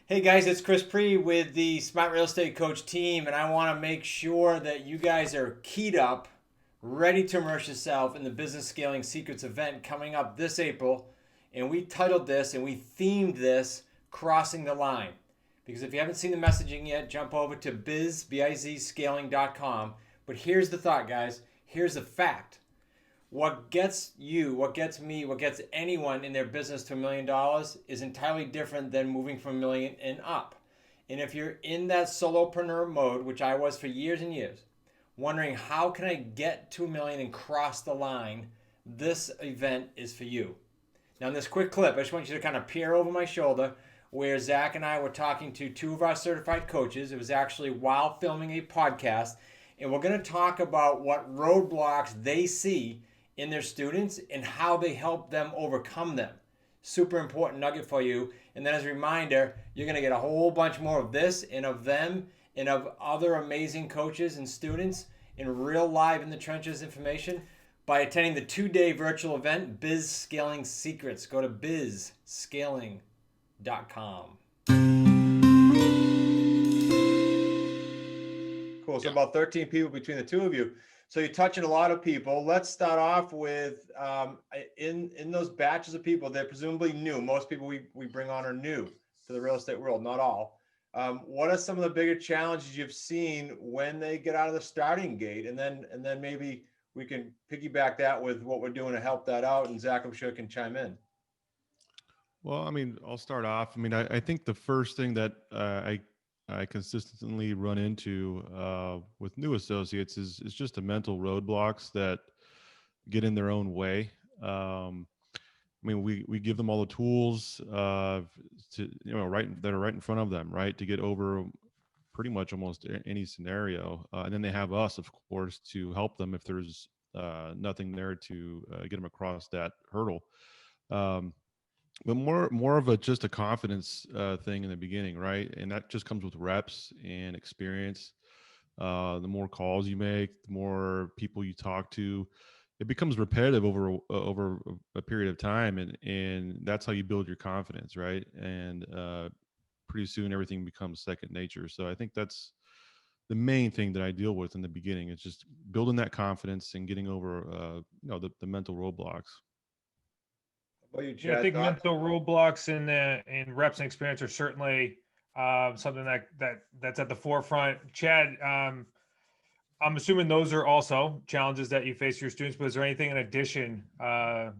Hey guys, it's Chris Pre with the Smart Real Estate Coach team, and I want to make sure that you guys are keyed up, ready to immerse yourself in the Business Scaling Secrets event coming up this April. And we titled this and we themed this Crossing the Line. Because if you haven't seen the messaging yet, jump over to bizscaling.com. But here's the thought, guys. Here's the fact. What gets you, what gets me, what gets anyone in their business to $1 million is entirely different than moving from a million and up. And if you're in that solopreneur mode, which I was for years and years, wondering how can I get to a million and cross the line, this event is for you. Now in this quick clip, I just want you to kind of peer over my shoulder where Zach and I were talking to two of our certified coaches. It was actually while filming a podcast. And we're going to talk about what roadblocks they see in their students and how they help them overcome them. Super important nugget for you. And then as a reminder, you're going to get a whole bunch more of this and of them and of other amazing coaches and students in real live in the trenches information by attending the 2-day virtual event, Biz Scaling Secrets. Go to bizscaling.com. Cool. So about 13 people between the two of you. So you're touching a lot of people. Let's start off with in those batches of people, they're presumably new. Most people we bring on are new to the real estate world, not all. What are some of the bigger challenges you've seen when they get out of the starting gate? And then maybe we can piggyback that with what we're doing to help that out. And Zach, I'm sure, can chime in. Well, I mean, I'll start off. I mean, I think the first thing that I consistently run into with new associates is just the mental roadblocks that get in their own way. I mean, we give them all the tools to that are right in front of them, right, to get over pretty much almost any scenario, and then they have us, of course, to help them if there's nothing there to get them across that hurdle. Um, but more of a just a confidence thing in the beginning, right? And that just comes with reps and experience. The more calls you make, the more people you talk to, it becomes repetitive over a period of time, and that's how you build your confidence, right? And pretty soon everything becomes second nature. So I think that's the main thing that I deal with in the beginning. It's just building that confidence and getting over the mental roadblocks. What are you, Yeah, I Chad? think Thoughts? mental roadblocks in reps and experience are certainly something that's at the forefront. Chad, I'm assuming those are also challenges that you face your students, but is there anything in addition that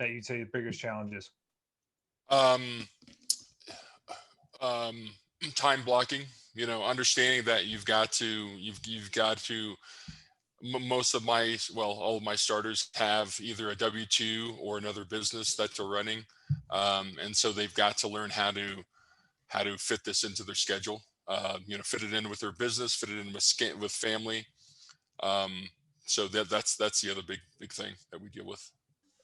you'd say the biggest challenges? Um, um, Time blocking. Understanding that you've got to. Most of all of my starters have either a W-2 or another business that they're running, and so they've got to learn how to fit this into their schedule. Fit it in with their business, fit it in with family. Um, so that's the other big thing that we deal with.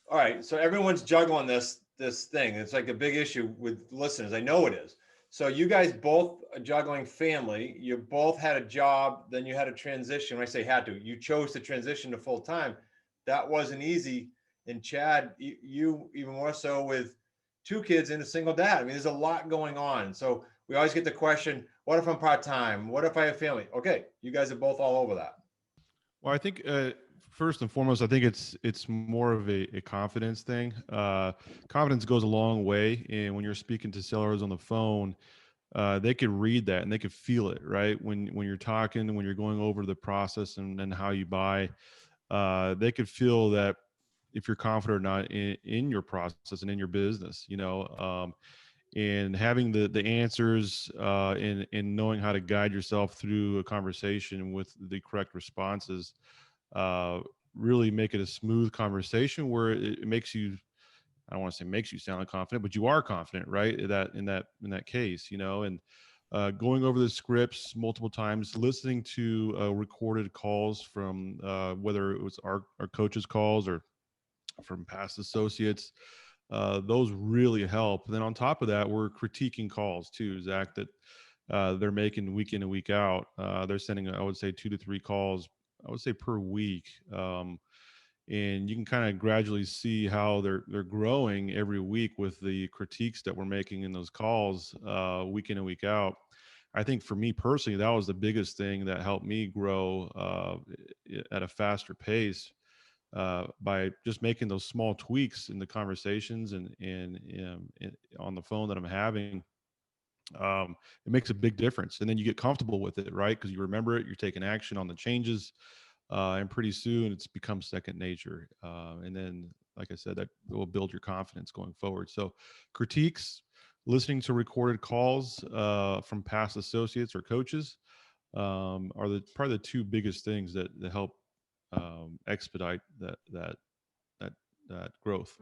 All right, so everyone's juggling this thing. It's like a big issue with listeners. I know it is. So you guys both are juggling family. You both had a job, then you had a transition. When I say had to, you chose to transition to full time. That wasn't easy. And Chad, you even more so with two kids and a single dad. I mean, there's a lot going on. So we always get the question, what if I'm part time? What if I have family? Okay, you guys are both all over that. Well, I think first and foremost, I think it's more of a confidence thing. Confidence goes a long way, and when you're speaking to sellers on the phone, they could read that and they could feel it, right? When you're talking, when you're going over the process and how you buy, they could feel that if you're confident or not in your process and in your business, and having the answers and knowing how to guide yourself through a conversation with the correct responses uh, really make it a smooth conversation where it makes you, I don't want to say makes you sound confident, but you are confident, right? In that case, and going over the scripts multiple times, listening to recorded calls from whether it was our coaches calls or from past associates, those really help. And then on top of that, we're critiquing calls too, Zach, that they're making week in and week out. They're sending, I would say, 2 to 3 calls, I would say, per week. and you can kind of gradually see how they're growing every week with the critiques that we're making in those calls, week in and week out. I think for me personally, that was the biggest thing that helped me grow at a faster pace, by just making those small tweaks in the conversations and on the phone that I'm having. It makes a big difference, and then you get comfortable with it, right? Because you remember it, you're taking action on the changes, and pretty soon it's become second nature. And then, like I said, that will build your confidence going forward. So critiques, listening to recorded calls from past associates or coaches, are probably the two biggest things that help expedite that growth.